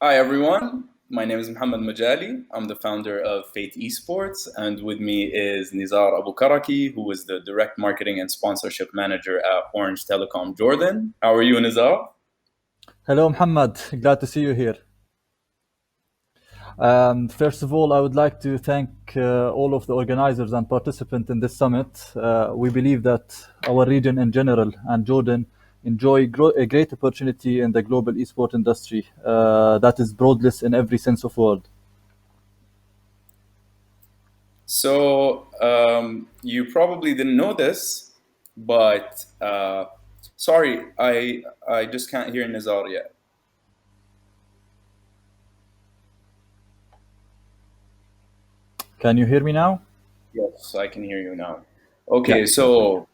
Hi everyone, my name is Mohammad Majali. I'm the founder of FATE Esports, and with me is Nizar Abu Karaki, who is the direct marketing and sponsorship manager at Orange Telecom Jordan. How are you, Nizar? Hello, Mohammad. Glad to see you here. First of all, I would like to thank all of the organizers and participants in this summit. We believe that our region in general and Jordan enjoy a great opportunity in the global esport industry that is broadless in every sense of word. You probably didn't know this, but sorry, I just can't hear Nizar yet. Can you hear me now? Yes, I can hear you now. Yeah, Okay, perfect.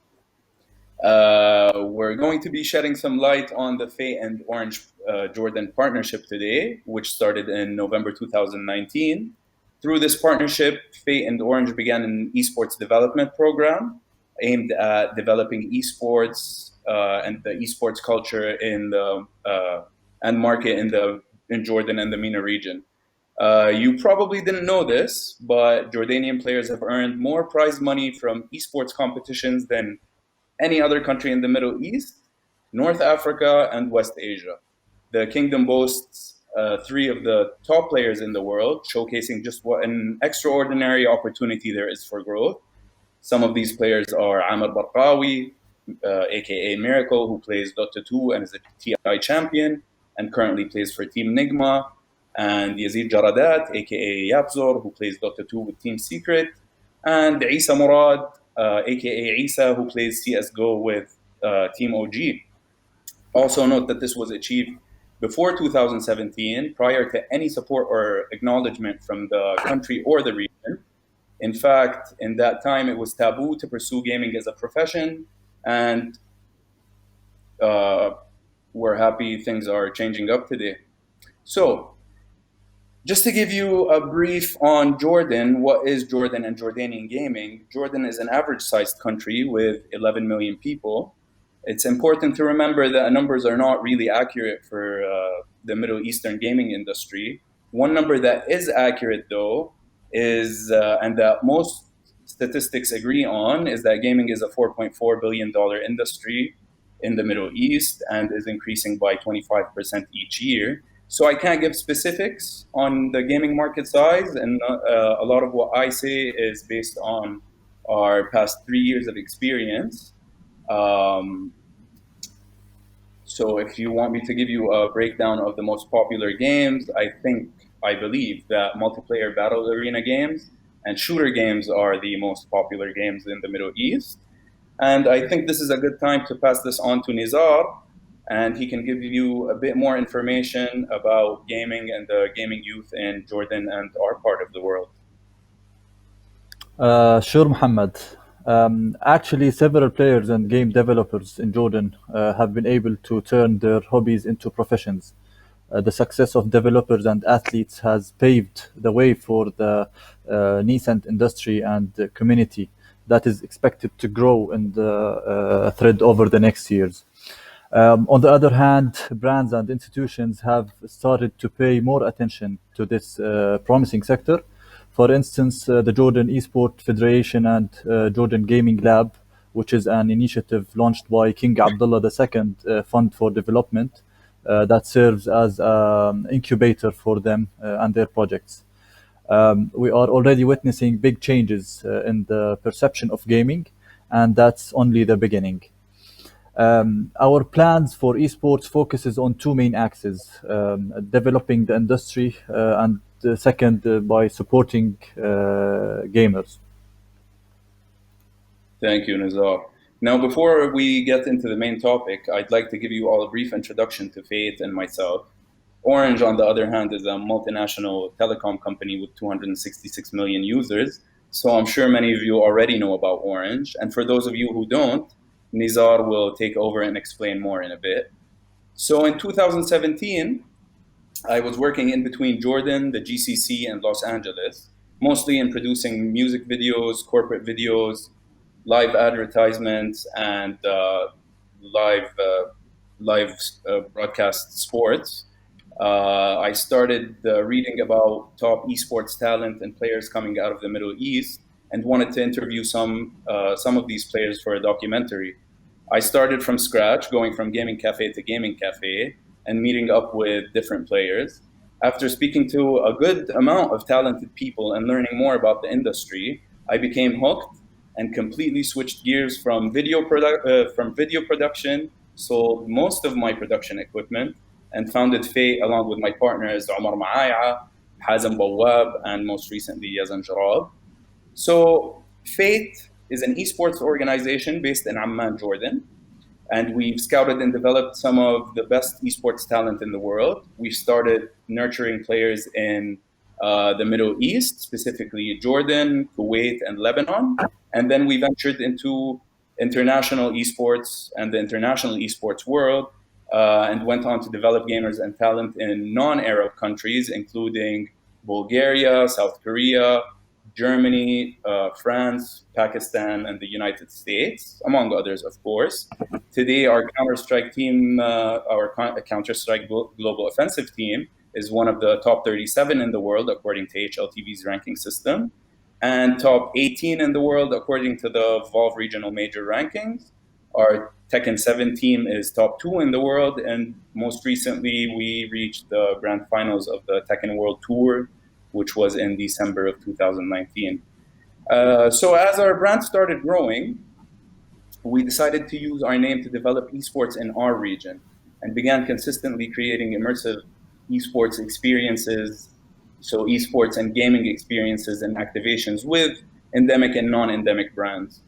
we're going to be shedding some light on the FATE and Orange Jordan partnership today, which started in November 2019. Through this partnership, FATE and Orange began an esports development program aimed at developing esports and the esports culture in the and market in Jordan and the MENA region. You probably didn't know this, but Jordanian players have earned more prize money from esports competitions than any other country in the Middle East, North Africa, and West Asia. The kingdom boasts three of the top players in the world, showcasing just what an extraordinary opportunity there is for growth. Some of these players are Amr Barqawi, aka Miracle, who plays Dota 2 and is a TI champion and currently plays for Team Nigma, and Yazid Jaradat, aka Yabzor, who plays Dota 2 with Team Secret, and Isa Murad, aka Isa, who plays CSGO with Team OG. Also, note that this was achieved before 2017, prior to any support or acknowledgement from the country or the region. In fact, in that time, it was taboo to pursue gaming as a profession, and uh, we're happy things are changing up today. So, just to give you a brief on Jordan, what is Jordan and Jordanian gaming? Jordan is an average sized country with 11 million people. It's important to remember that numbers are not really accurate for the Middle Eastern gaming industry. One number that is accurate, though, and that most statistics agree on, is that gaming is a $4.4 billion industry in the Middle East and is increasing by 25% each year. So I can't give specifics on the gaming market size, and a lot of what I say is based on our past 3 years of experience. Um, so if you want me to give you a breakdown of the most popular games, I believe that multiplayer battle arena games and shooter games are the most popular games in the Middle East. And I think this is a good time to pass this on to Nizar, and he can give you a bit more information about gaming and the gaming youth in Jordan and our part of the world. Sure, Muhammad. Actually, several players and game developers in Jordan have been able to turn their hobbies into professions. The success of developers and athletes has paved the way for the nascent industry and the community that is expected to grow in the thread over the next years. On the other hand, brands and institutions have started to pay more attention to this promising sector. For instance, the Jordan Esport Federation and Jordan Gaming Lab, which is an initiative launched by King Abdullah II Fund for Development that serves as an incubator for them and their projects. We are already witnessing big changes in the perception of gaming, and that's only the beginning. Our plans for esports focuses on two main axes: developing the industry, and the second by supporting gamers. Thank you, Nizar. Now, before we get into the main topic, I'd like to give you all a brief introduction to Faith and myself. Orange, on the other hand, is a multinational telecom company with 266 million users. So I'm sure many of you already know about Orange. And for those of you who don't, Nizar will take over and explain more in a bit. So in 2017, I was working in between Jordan, the GCC, and Los Angeles, mostly in producing music videos, corporate videos, live advertisements, and live live broadcast sports. I started reading about top esports talent and players coming out of the Middle East, and wanted to interview some of these players for a documentary. I started from scratch, going from gaming cafe to gaming cafe, and meeting up with different players. After speaking to a good amount of talented people and learning more about the industry, I became hooked and completely switched gears from video production, sold most of my production equipment, and founded FATE along with my partners Omar Maaya, Hazem Bawab, and most recently Yazan Jarab. So FATE is an esports organization based in Amman, Jordan, and we've scouted and developed some of the best esports talent in the world. We started nurturing players in the Middle East, specifically Jordan, Kuwait, and Lebanon. And then we ventured into international esports and the international esports world, and went on to develop gamers and talent in non-Arab countries, including Bulgaria, South Korea, Germany, France, Pakistan, and the United States, among others, of course. Today, our Counter Strike team, our Counter Strike Global Offensive team, is one of the top 37 in the world according to HLTV's ranking system, and top 18 in the world according to the Valve Regional Major rankings. Our Tekken 7 team is top 2 in the world, and most recently, we reached the grand finals of the Tekken World Tour, which was in December of 2019. So as our brand started growing, we decided to use our name to develop esports in our region, and began consistently creating immersive esports experiences, so esports and gaming experiences and activations with endemic and non-endemic brands.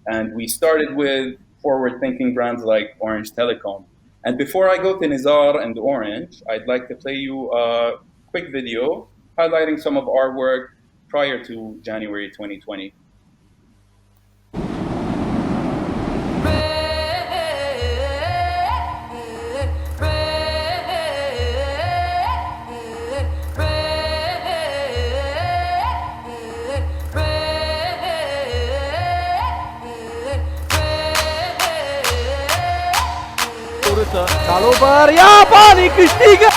And we started with forward-thinking brands like Orange Telecom. And before I go to Nizar and Orange, I'd like to play you a quick video highlighting some of our work prior to January 2020. Kalau Maria panik ketiga.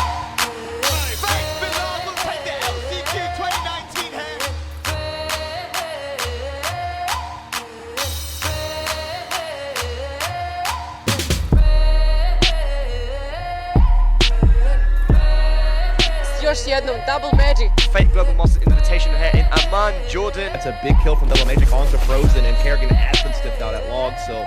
Još jednom, double magic. FATE Global Master Invitation here in Amman, Jordan. That's a big kill from Double Magic onto Frozen, and Kerrigan has been stiffed out at log, so.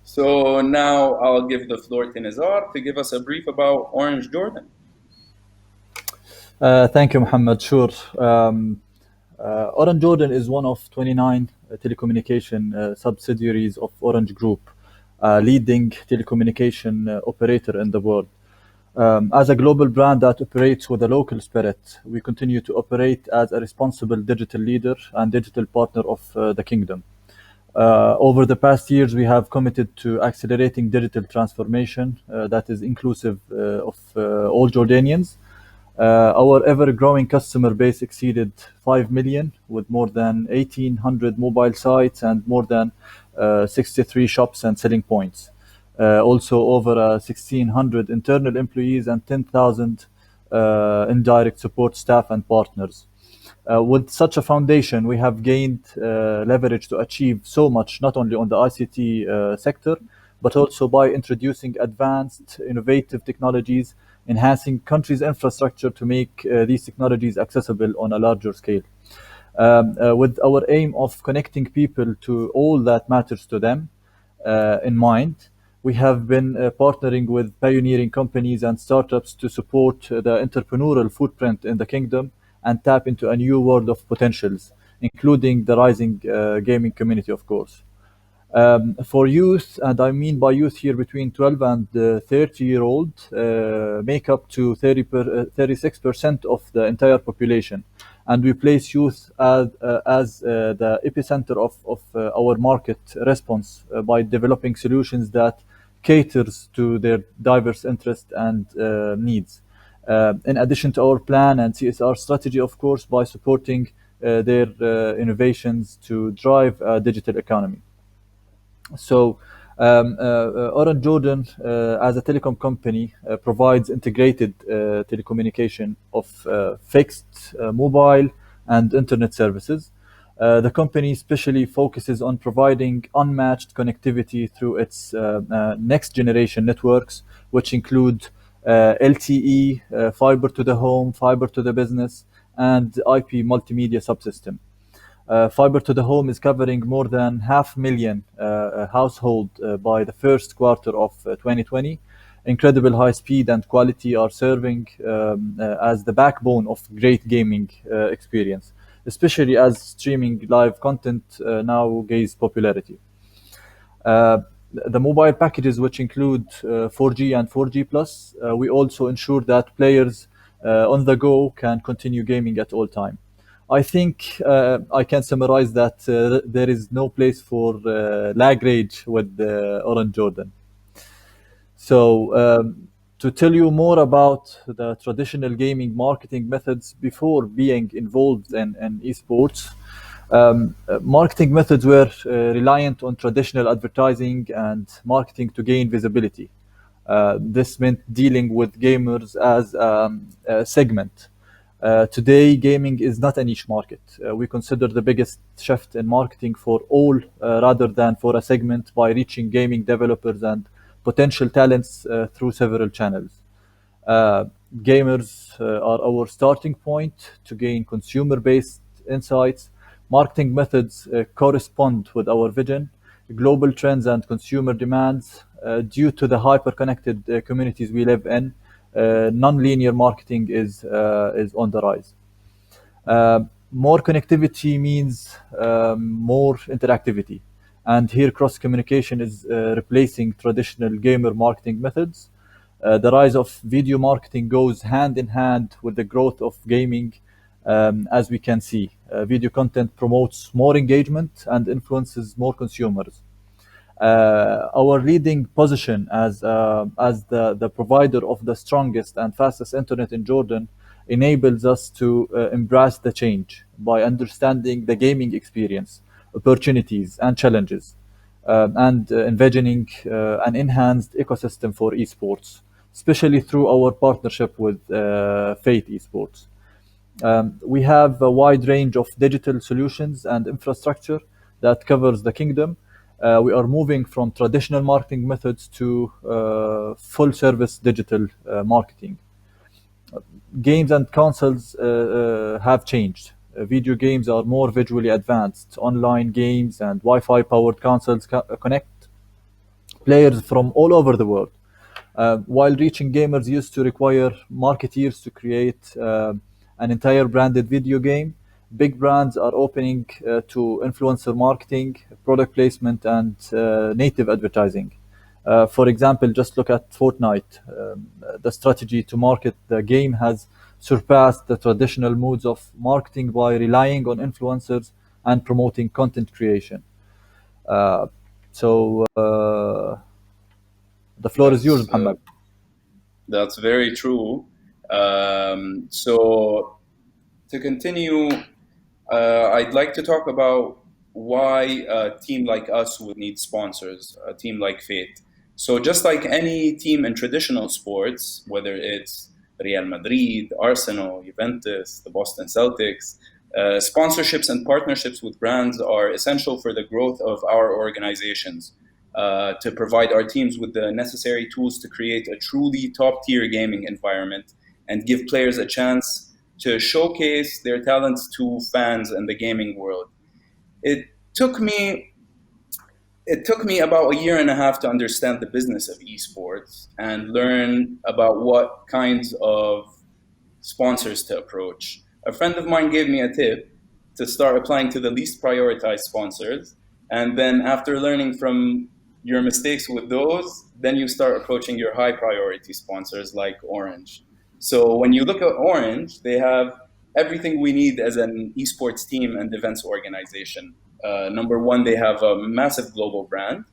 So now I'll give the floor to Nizar to give us a brief about Orange Jordan. Thank you, Mohammad. Sure. Orange Jordan is one of 29 telecommunication subsidiaries of Orange Group, leading telecommunication operator in the world. As a global brand that operates with a local spirit, we continue to operate as a responsible digital leader and digital partner of the kingdom. Over the past years, we have committed to accelerating digital transformation that is inclusive of all Jordanians. Our ever-growing customer base exceeded 5 million, with more than 1,800 mobile sites and more than 63 shops and selling points. Also, over 1,600 internal employees and 10,000 indirect support staff and partners. With such a foundation, we have gained leverage to achieve so much, not only on the ICT sector, but also by introducing advanced, innovative technologies, enhancing countries' infrastructure to make these technologies accessible on a larger scale. With our aim of connecting people to all that matters to them in mind, we have been partnering with pioneering companies and startups to support the entrepreneurial footprint in the kingdom and tap into a new world of potentials, including the rising gaming community, of course. For youth, and I mean by youth here between 12 and 30-year-old, make up to 36% of the entire population. And we place youth as the epicenter of our market response by developing solutions that caters to their diverse interests and needs. In addition to our plan and CSR strategy, of course, by supporting their innovations to drive a digital economy. So, Orange Jordan, as a telecom company, provides integrated telecommunication of fixed, mobile, and internet services. The company especially focuses on providing unmatched connectivity through its next generation networks, which include LTE, fiber to the home, fiber to the business, and IP multimedia subsystem. Fiber to the home is covering more than 500,000 household by the first quarter of 2020. Incredible high speed and quality are serving as the backbone of great gaming experience, especially as streaming live content now gains popularity. Uh, the mobile packages, which include 4G and 4G plus, we also ensure that players on the go can continue gaming at all time. I think I can summarize that there is no place for lag rage with Orange Jordan. So, to tell you more about the traditional gaming marketing methods before being involved in esports, marketing methods were reliant on traditional advertising and marketing to gain visibility. This meant dealing with gamers as a segment. Today, gaming is not a niche market. We consider the biggest shift in marketing for all rather than for a segment by reaching gaming developers and potential talents through several channels. Uh, Gamers are our starting point to gain consumer based insights. Marketing methods correspond with our vision, global trends, and consumer demands. Due to the hyper connected communities we live in, non-linear marketing is on the rise. Uh, More connectivity means more interactivity. And here, cross communication is replacing traditional gamer marketing methods. The rise of video marketing goes hand in hand with the growth of gaming, as we can see. Video content promotes more engagement and influences more consumers. Our leading position as the provider of the strongest and fastest internet in Jordan enables us to embrace the change by understanding the gaming experience, opportunities, and challenges, and envisioning an enhanced ecosystem for esports, especially through our partnership with FATE Esports. We have a wide range of digital solutions and infrastructure that covers the kingdom. We are moving from traditional marketing methods to full service digital marketing. Games and consoles have changed. Video games are more visually advanced. Online games and Wi Fi powered consoles connect players from all over the world. While reaching gamers used to require marketeers to create an entire branded video game, big brands are opening to influencer marketing, product placement, and native advertising. For example, just look at Fortnite. The strategy to market the game has surpassed the traditional modes of marketing by relying on influencers and promoting content creation. Uh, so, the floor is yours, That's Muhammad. that's very true. So to continue, I'd like to talk about why a team like us would need sponsors, a team like Fate. So, just like any team in traditional sports, whether it's Real Madrid, Arsenal, Juventus, the Boston Celtics, sponsorships and partnerships with brands are essential for the growth of our organizations. To provide our teams with the necessary tools to create a truly top tier gaming environment and give players a chance to showcase their talents to fans in the gaming world. It took me it took me about a year and a half to understand the business of esports and learn about what kinds of sponsors to approach. A friend of mine gave me a tip to start applying to the least prioritized sponsors. And then after learning from your mistakes with those, then you start approaching your high priority sponsors like Orange. So when you look at Orange, they have everything we need as an esports team and events organization. Number one, they have a massive global brand.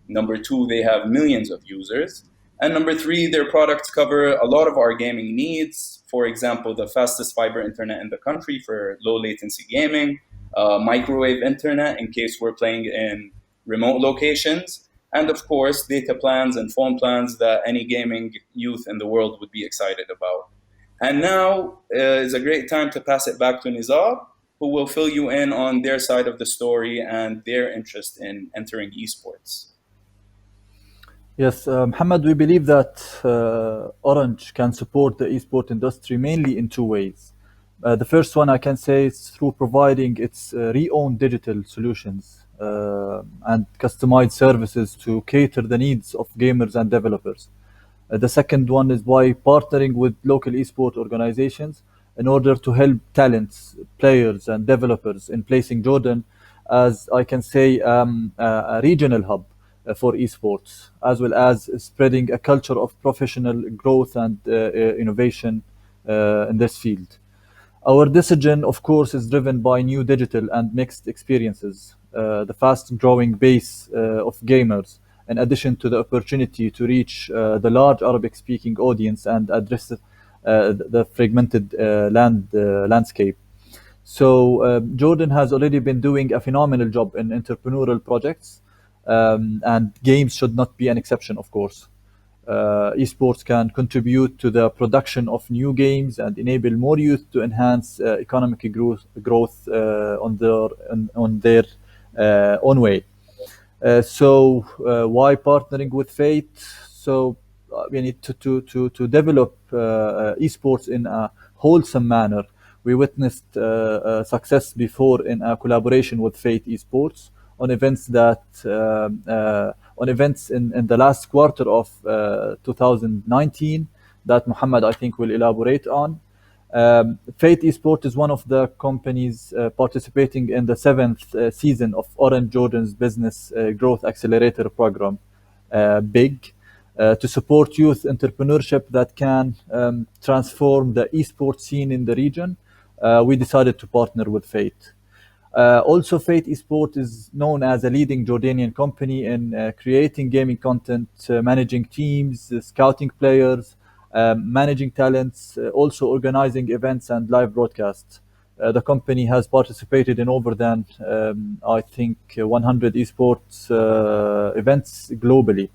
Number two, they have millions of users. And number three, their products cover a lot of our gaming needs. For example, the fastest fiber internet in the country for low latency gaming, microwave internet in case we're playing in remote locations, and of course, data plans and phone plans that any gaming youth in the world would be excited about. And now is a great time to pass it back to Nizar, who will fill you in on their side of the story and their interest in entering esports. Yes, Mohammed, we believe that Orange can support the esport industry mainly in two ways. The first one I can say is through providing its re-owned digital solutions and customized services to cater the needs of gamers and developers. The second one is by partnering with local esport organizations in order to help talents, players, and developers in placing Jordan as I can say a regional hub for esports, as well as spreading a culture of professional growth and innovation in this field. Our decision, of course, is driven by new digital and mixed experiences, the fast growing base of gamers, in addition to the opportunity to reach the large Arabic speaking audience and address the fragmented landscape. So, Jordan has already been doing a phenomenal job in entrepreneurial projects, and games should not be an exception, of course. Esports can contribute to the production of new games and enable more youth to enhance economic growth on their own way. Why partnering with Fate? So we need to develop esports in a wholesome manner. We witnessed success before in a collaboration with Fate Esports on events in the last quarter of 2019 that Muhammad I think will elaborate on. Fate Esports is one of the companies participating in the seventh season of Orange Jordan's Business Growth Accelerator program, BIG, to support youth entrepreneurship that can transform the esports scene in the region. We decided to partner with Fate. Also, Fate Esports is known as a leading Jordanian company in creating gaming content, managing teams, scouting players, managing talents, also organizing events and live broadcasts. The company has participated in over than, I think, 100 esports events globally.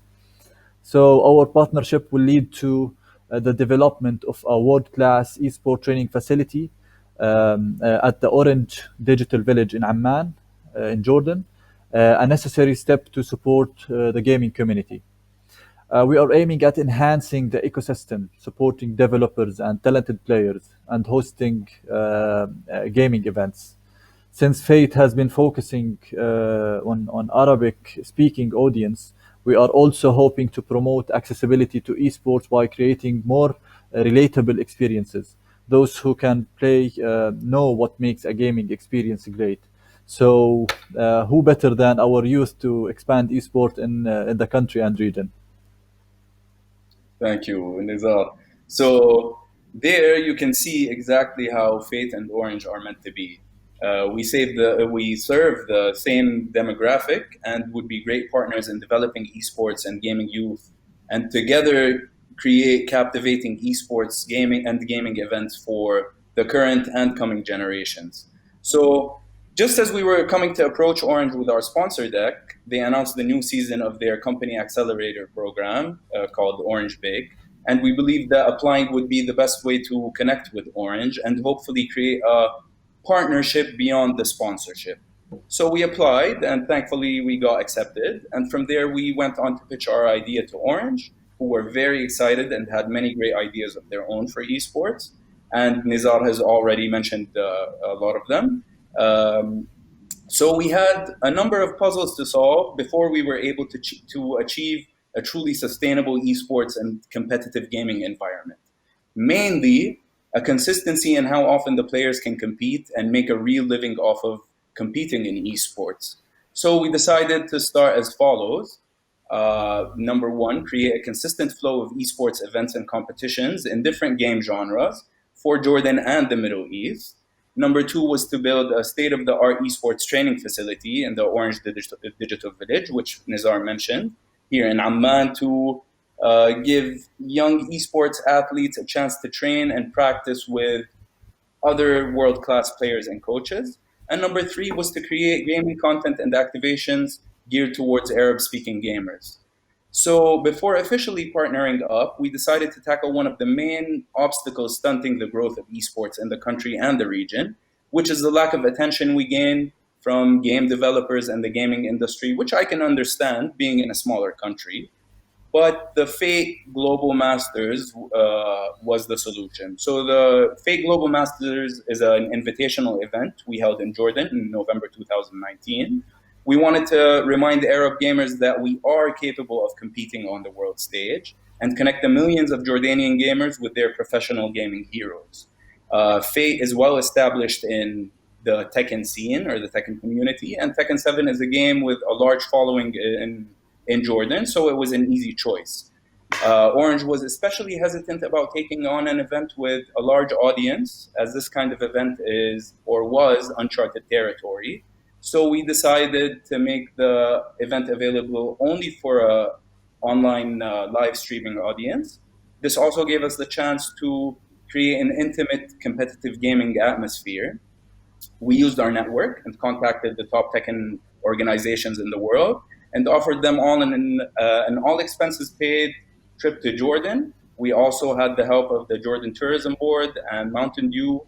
So our partnership will lead to the development of a world-class esport training facility at the Orange Digital Village in Amman, in Jordan, a necessary step to support the gaming community. We are aiming at enhancing the ecosystem, supporting developers and talented players, and hosting gaming events. Since Fate has been focusing on Arabic-speaking audience, we are also hoping to promote accessibility to esports by creating more relatable experiences. Those who can play know what makes a gaming experience great. So, who better than our youth to expand esport in the country and region? Thank you, Nizar. So there you can see exactly how Fate and Orange are meant to be. We serve the same demographic and would be great partners in developing esports and gaming youth, and together create captivating esports gaming events for the current and coming generations. So just as we were coming to approach Orange with our sponsor deck, they announced the new season of their company accelerator program called Orange Big. And we believe that applying would be the best way to connect with Orange and hopefully create a partnership beyond the sponsorship. So we applied, and thankfully we got accepted. And from there, we went on to pitch our idea to Orange, who were very excited and had many great ideas of their own for esports. And Nizar has already mentioned a lot of them. So we had a number of puzzles to solve before we were able to achieve a truly sustainable esports and competitive gaming environment. Mainly, a consistency in how often the players can compete and make a real living off of competing in esports. So we decided to start as follows. Number one, create a consistent flow of esports events and competitions in different game genres for Jordan and the Middle East. Number two was to build a state-of-the-art esports training facility in the Orange Digital Village, which Nizar mentioned, here in Amman, to give young esports athletes a chance to train and practice with other world-class players and coaches. And number three was to create gaming content and activations geared towards Arab-speaking gamers. So before officially partnering up, we decided to tackle one of the main obstacles stunting the growth of esports in the country and the region, which is the lack of attention we gain from game developers and the gaming industry, which I can understand being in a smaller country. But the FATE Global Masters was the solution. So the FATE Global Masters is an invitational event we held in Jordan in November 2019. We wanted to remind Arab gamers that we are capable of competing on the world stage and connect the millions of Jordanian gamers with their professional gaming heroes. FATE is well established in the Tekken scene or the Tekken community, and Tekken 7 is a game with a large following in Jordan, so it was an easy choice. Orange was especially hesitant about taking on an event with a large audience, as this kind of event is or was uncharted territory. So we decided to make the event available only for a online live streaming audience. This also gave us the chance to create an intimate competitive gaming atmosphere. We used our network and contacted the top Tekken organizations in the world and offered them all an all expenses paid trip to Jordan. We also had the help of the Jordan Tourism Board and Mountain Dew,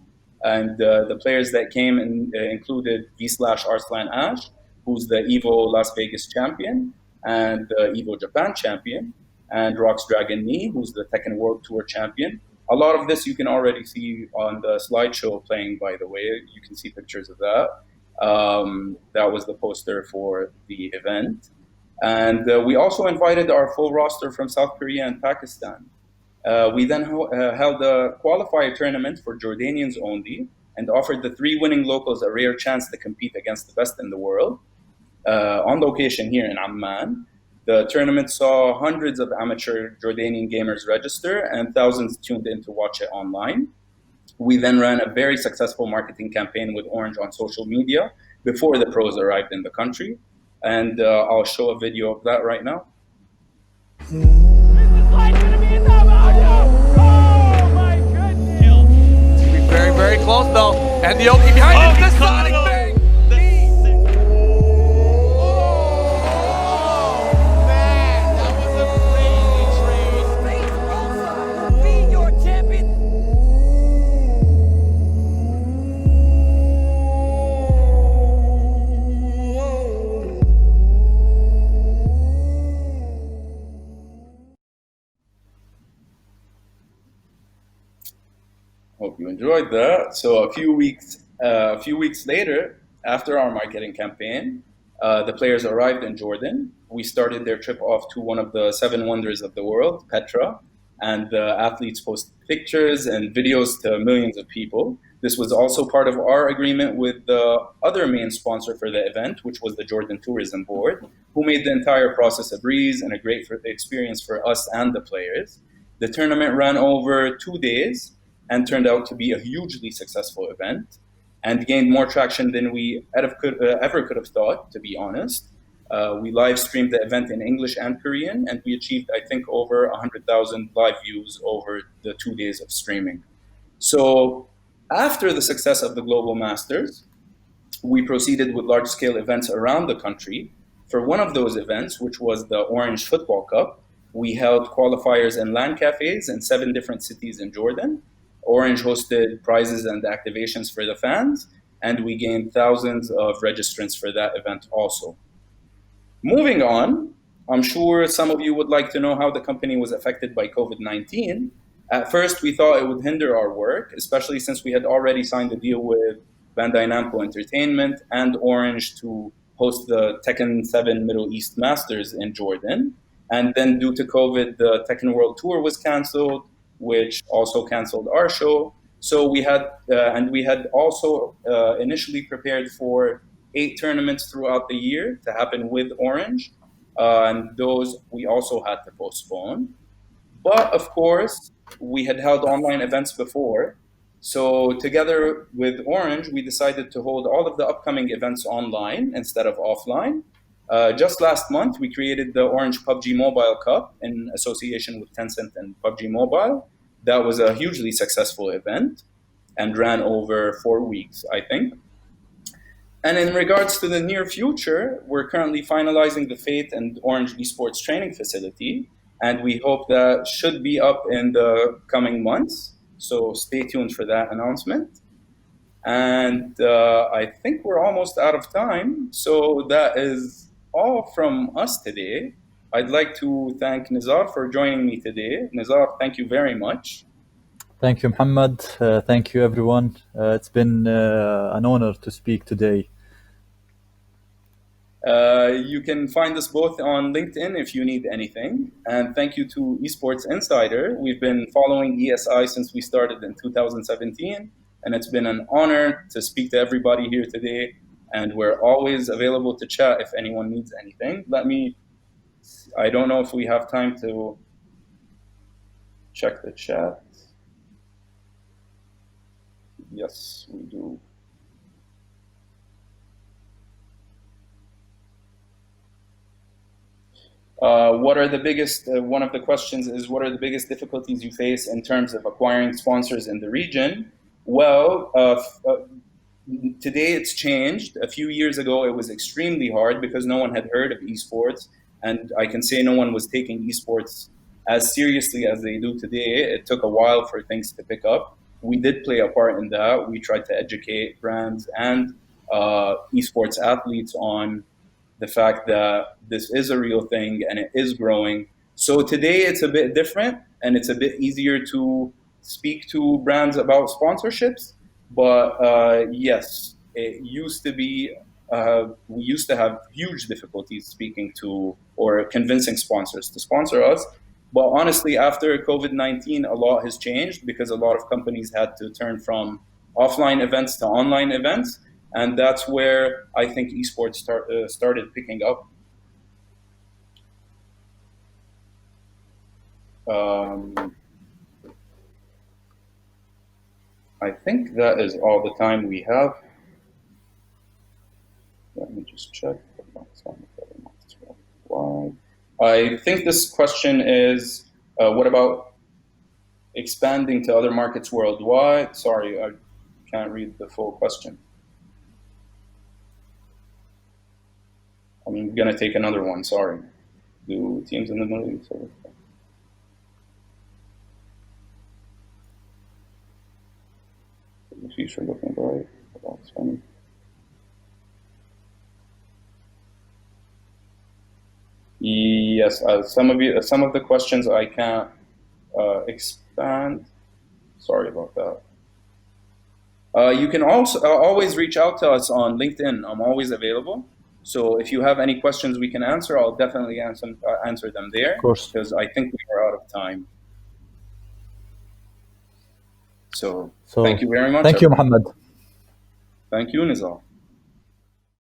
and the players that came included V/Arslan Ash, who's the Evo Las Vegas champion and the Evo Japan champion, and Rox Dragon Knee, who's the Tekken World Tour champion. A lot of this you can already see on the slideshow playing, by the way. You can see pictures of that. That was the poster for the event. And we also invited our full roster from South Korea and Pakistan. We then held a qualifier tournament for Jordanians only and offered the 3 winning locals a rare chance to compete against the best in the world on location here in Amman. The tournament saw hundreds of amateur Jordanian gamers register and thousands tuned in to watch it online. We then ran a very successful marketing campaign with Orange on social media before the pros arrived in the country. And I'll show a video of that right now. Very, very close though. And the Oki behind it. The Sonic Bang! Hope you enjoyed that. So a few weeks later, after our marketing campaign, the players arrived in Jordan. We started their trip off to one of the 7 wonders of the world, Petra, and the athletes posted pictures and videos to millions of people. This was also part of our agreement with the other main sponsor for the event, which was the Jordan Tourism Board, who made the entire process a breeze and a great experience for us and the players. The tournament ran over 2 days and turned out to be a hugely successful event and gained more traction than we ever could have thought, to be honest. We live streamed the event in English and Korean, and we achieved, I think, over 100,000 live views over the 2 days of streaming. So after the success of the Global Masters, we proceeded with large-scale events around the country. For one of those events, which was the Orange Football Cup, we held qualifiers in LAN cafes in 7 different cities in Jordan. Orange hosted prizes and activations for the fans, and we gained thousands of registrants for that event also. Moving on, I'm sure some of you would like to know how the company was affected by COVID-19. At first, we thought it would hinder our work, especially since we had already signed a deal with Bandai Namco Entertainment and Orange to host the Tekken 7 Middle East Masters in Jordan. And then due to COVID, the Tekken World Tour was canceled, which also canceled our show. So we had also initially prepared for 8 tournaments throughout the year to happen with Orange, and those we also had to postpone. But of course, we had held online events before. So together with Orange, we decided to hold all of the upcoming events online instead of offline. Just last month, we created the Orange PUBG Mobile Cup in association with Tencent and PUBG Mobile. That was a hugely successful event and ran over 4 weeks, I think. And in regards to the near future, we're currently finalizing the FATE and Orange Esports training facility, and we hope that should be up in the coming months. So stay tuned for that announcement. And I think we're almost out of time. So that is all from us today. I'd like to thank Nizar for joining me today. Nizar, thank you very much. Thank you, Mohammad. Thank you, everyone. It's been an honor to speak today. You can find us both on LinkedIn if you need anything. And thank you to Esports Insider. We've been following ESI since we started in 2017. And it's been an honor to speak to everybody here today. And we're always available to chat if anyone needs anything. I don't know if we have time to check the chat. Yes, we do. What are the biggest, one of the questions is, what are the biggest difficulties you face in terms of acquiring sponsors in the region? Well, today it's changed. A few years ago, it was extremely hard because no one had heard of esports. And I can say no one was taking esports as seriously as they do today. It took a while for things to pick up. We did play a part in that. We tried to educate brands and esports athletes on the fact that this is a real thing and it is growing. So today it's a bit different and it's a bit easier to speak to brands about sponsorships. But yes, it used to be, we used to have huge difficulties speaking to or convincing sponsors to sponsor us. But honestly, after COVID-19, a lot has changed because a lot of companies had to turn from offline events to online events. And that's where I think esports started picking up. I think that is all the time we have. Let me just check. I think this question is, what about expanding to other markets worldwide? Sorry, I can't read the full question. I'm going to take another one, sorry. Do teams in the Middle East? The future looking bright. That's funny. Yes, some of the questions I can't expand. Sorry about that. You can also always reach out to us on LinkedIn. I'm always available. So if you have any questions we can answer, I'll definitely answer them there. Of course. Because I think we are out of time. So thank you very much. Thank you, Mohammad. Thank you, Nizar.